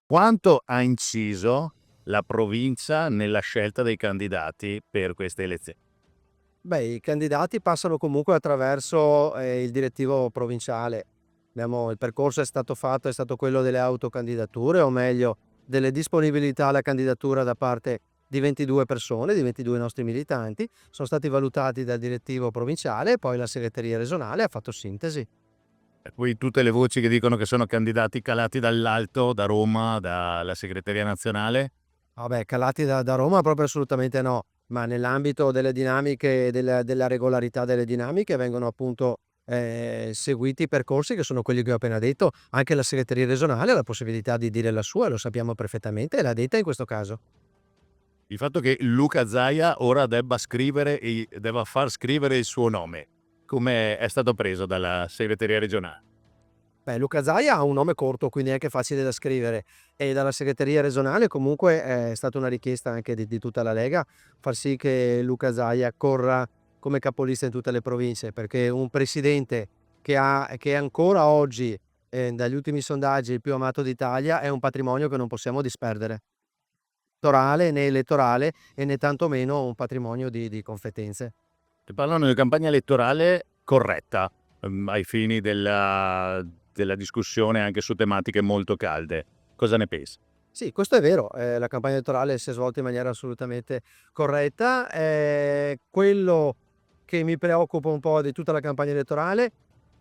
Quanto ha inciso la provincia nella scelta dei candidati per queste elezioni? Beh, i candidati passano comunque attraverso, il direttivo provinciale. Il percorso è stato fatto, è stato quello delle autocandidature, o meglio delle disponibilità alla candidatura da parte di 22 persone, di 22 nostri militanti, sono stati valutati dal direttivo provinciale e poi la segreteria regionale ha fatto sintesi. Per cui tutte le voci che dicono che sono candidati calati dall'alto, da Roma, dalla segreteria nazionale? Vabbè, calati da Roma proprio assolutamente no, ma nell'ambito delle dinamiche della regolarità delle dinamiche vengono appunto, seguiti i percorsi che sono quelli che ho appena detto. Anche la segreteria regionale ha la possibilità di dire la sua, lo sappiamo perfettamente e l'ha detta in questo caso. Il fatto che Luca Zaia ora debba far scrivere il suo nome, come è stato preso dalla segreteria regionale? Beh, Luca Zaia ha un nome corto, quindi è anche facile da scrivere e dalla segreteria regionale comunque è stata una richiesta anche di tutta la Lega far sì che Luca Zaia corra come capolista in tutte le province, perché un presidente che è ancora oggi, dagli ultimi sondaggi il più amato d'Italia, è un patrimonio che non possiamo disperdere. Elettorale, né elettorale e né tantomeno un patrimonio di competenze. Ti parlano di campagna elettorale corretta, ai fini della discussione anche su tematiche molto calde. Cosa ne pensi? Sì, questo è vero, la campagna elettorale si è svolta in maniera assolutamente corretta. Quello che mi preoccupa un po' di tutta la campagna elettorale,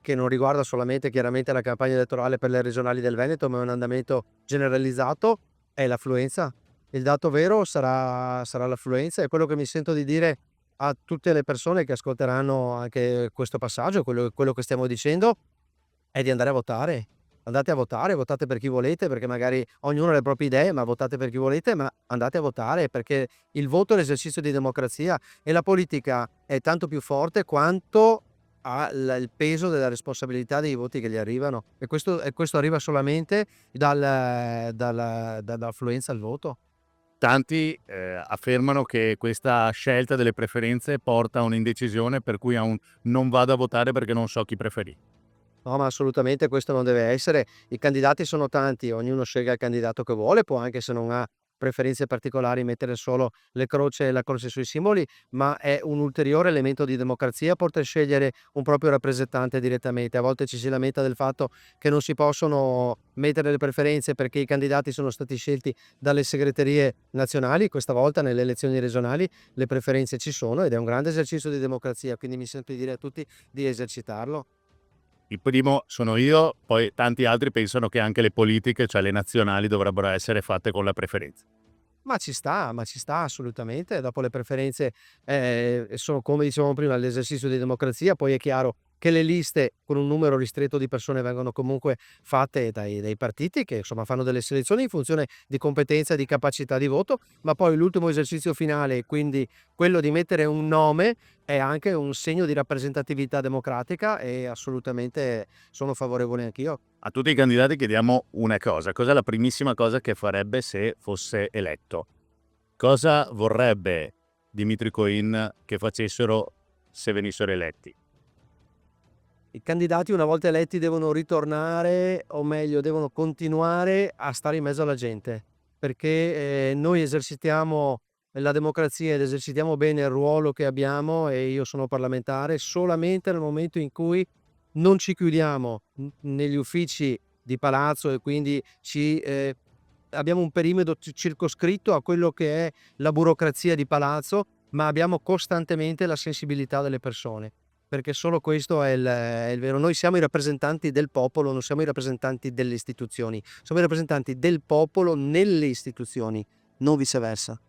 che non riguarda solamente chiaramente la campagna elettorale per le regionali del Veneto, ma è un andamento generalizzato, è l'affluenza. Il dato vero sarà l'affluenza, e quello che mi sento di dire a tutte le persone che ascolteranno anche questo passaggio, quello che stiamo dicendo, è di andare a votare. Andate a votare, votate per chi volete, perché magari ognuno ha le proprie idee, ma votate per chi volete, ma andate a votare, perché il voto è l'esercizio di democrazia e la politica è tanto più forte quanto ha il peso della responsabilità dei voti che gli arrivano, e questo arriva solamente dall'affluenza al voto. Tanti, affermano che questa scelta delle preferenze porta a un'indecisione, per cui a un: "Non vado a votare perché non so chi preferì". No, ma assolutamente questo non deve essere. I candidati sono tanti, ognuno sceglie il candidato che vuole, può anche, se non ha preferenze particolari, mettere solo la croce sui simboli, ma è un ulteriore elemento di democrazia poter scegliere un proprio rappresentante direttamente. A volte ci si lamenta del fatto che non si possono mettere le preferenze perché i candidati sono stati scelti dalle segreterie nazionali. Questa volta nelle elezioni regionali le preferenze ci sono ed è un grande esercizio di democrazia, quindi mi sento di dire a tutti di esercitarlo. Il primo sono io, poi tanti altri pensano che anche le politiche, cioè le nazionali, dovrebbero essere fatte con la preferenza. Ma ci sta assolutamente. Dopo le preferenze, sono, come dicevamo prima, l'esercizio di democrazia. Poi è chiaro che le liste con un numero ristretto di persone vengono comunque fatte dai partiti che, insomma, fanno delle selezioni in funzione di competenza e di capacità di voto, ma poi l'ultimo esercizio finale, quindi quello di mettere un nome, è anche un segno di rappresentatività democratica e assolutamente sono favorevole anch'io. A tutti i candidati chiediamo una cosa: cos'è la primissima cosa che farebbe se fosse eletto? Cosa vorrebbe Dmitry Coin che facessero se venissero eletti? I candidati una volta eletti devono ritornare, o meglio devono continuare a stare in mezzo alla gente, perché, noi esercitiamo la democrazia ed esercitiamo bene il ruolo che abbiamo, e io sono parlamentare, solamente nel momento in cui non ci chiudiamo negli uffici di palazzo, e quindi abbiamo un perimetro circoscritto a quello che è la burocrazia di palazzo, ma abbiamo costantemente la sensibilità delle persone, perché solo questo è il vero. Noi siamo i rappresentanti del popolo, non siamo i rappresentanti delle istituzioni, siamo i rappresentanti del popolo nelle istituzioni, non viceversa.